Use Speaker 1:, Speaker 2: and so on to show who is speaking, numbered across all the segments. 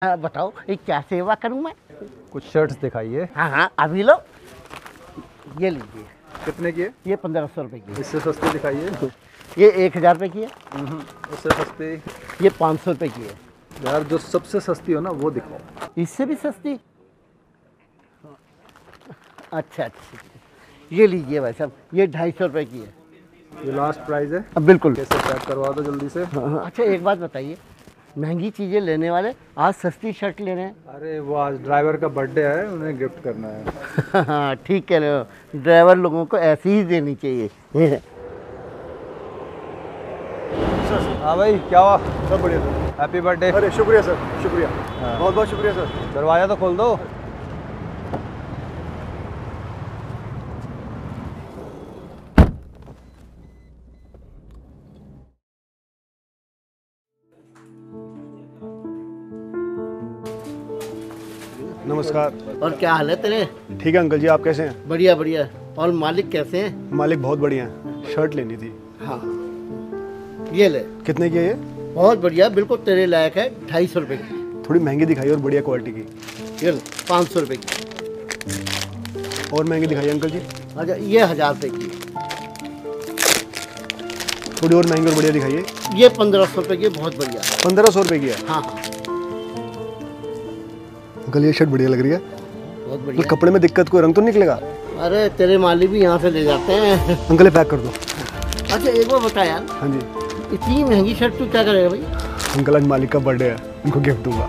Speaker 1: बताओ ये क्या सेवा करूं मैं?
Speaker 2: कुछ शर्ट्स दिखाइए।
Speaker 1: हाँ हाँ अभी लो, ये लीजिए।
Speaker 2: कितने की है?
Speaker 1: ये 1500 रुपए की
Speaker 2: इससे सस्ती दिखाइए।
Speaker 1: है। ये 1000 रुपए की है।
Speaker 2: उससे सस्ती?
Speaker 1: ये 500 रुपए की है।
Speaker 2: यार जो सबसे सस्ती हो ना वो दिखाओ।
Speaker 1: इससे भी सस्ती? अच्छा अच्छा, ये लीजिए भाई साहब, ये 250 रुपए की है।
Speaker 2: ये लास्ट प्राइस है?
Speaker 1: अब बिल्कुल।
Speaker 2: कैसे पैक करवा दो जल्दी से।
Speaker 1: हाँ, अच्छा एक बात बताइए, महंगी चीज़ें लेने वाले आज सस्ती शर्ट ले रहे हैं।
Speaker 2: अरे वो आज ड्राइवर का बर्थडे है, उन्हें गिफ्ट करना है।
Speaker 1: हाँ ठीक कह रहे हो, ड्राइवर लोगों को ऐसी ही देनी चाहिए।
Speaker 2: हाँ भाई क्या हुआ?
Speaker 3: सब बढ़िया सर।
Speaker 2: Happy birthday.
Speaker 3: अरे शुक्रिया सर, शुक्रिया।
Speaker 2: हाँ।
Speaker 3: बहुत बहुत शुक्रिया सर।
Speaker 2: दरवाजा तो खोल दो।
Speaker 3: नमस्कार।
Speaker 1: और क्या हाल है तेरे?
Speaker 3: ठीक है अंकल जी, आप कैसे हैं?
Speaker 1: बढ़िया बढ़िया। और मालिक कैसे हैं?
Speaker 3: मालिक बहुत बढ़िया हैं। शर्ट लेनी थी।
Speaker 1: हाँ ये ले।
Speaker 3: कितने की है ये?
Speaker 1: बहुत बढ़िया, बिल्कुल तेरे लायक है। 250 रुपए की।
Speaker 3: थोड़ी महंगी दिखाइए और बढ़िया क्वालिटी की।
Speaker 1: ये ले 500 रुपए की।
Speaker 3: और महंगी दिखाइए अंकल जी।
Speaker 1: अच्छा ये 1000 रुपए की।
Speaker 3: थोड़ी और महंगी और बढ़िया दिखाइए।
Speaker 1: ये 1500 रुपए की, बहुत बढ़िया।
Speaker 3: 1500 रुपए की है?
Speaker 1: हाँ हाँ
Speaker 3: अंकल ये शर्ट बढ़िया लग रही है।
Speaker 1: बहुत
Speaker 3: तो
Speaker 1: बढ़िया।
Speaker 3: कपड़े में दिक्कत, कोई रंग तो निकलेगा?
Speaker 1: अरे तेरे मालिक भी यहाँ से ले जाते हैं।
Speaker 3: अंकल ये पैक कर दो।
Speaker 1: अच्छा एक बार बता यार,
Speaker 3: हाँ जी।
Speaker 1: इतनी महंगी शर्ट तू क्या करेगा भाई?
Speaker 3: अंकल आज मालिक का बर्थडे है, उनको गिफ्ट दूंगा।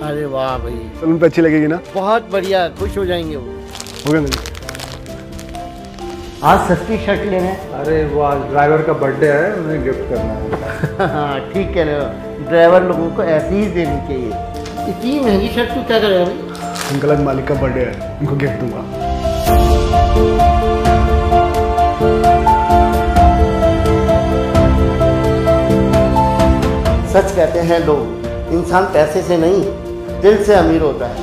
Speaker 1: अरे वाह भाई,
Speaker 3: चल उन पे अच्छी लगेगी ना?
Speaker 1: बहुत बढ़िया, खुश हो जाएंगे वो।
Speaker 3: हो गया अंकल जी।
Speaker 1: आज सस्ती शर्ट ले रहे हैं।
Speaker 2: अरे वो आज ड्राइवर का बर्थडे है, उन्हें गिफ्ट करना है।
Speaker 1: हाँ ठीक कह रहे हो, ड्राइवर लोगों को ऐसी ही देनी चाहिए। इतनी महंगी शर्ट तू क्या करेगा भाई?
Speaker 3: अंकल आज मालिक का बर्थडे है, उनको गिफ्ट दूंगा।
Speaker 1: सच कहते हैं लोग, इंसान पैसे से नहीं दिल से अमीर होता है।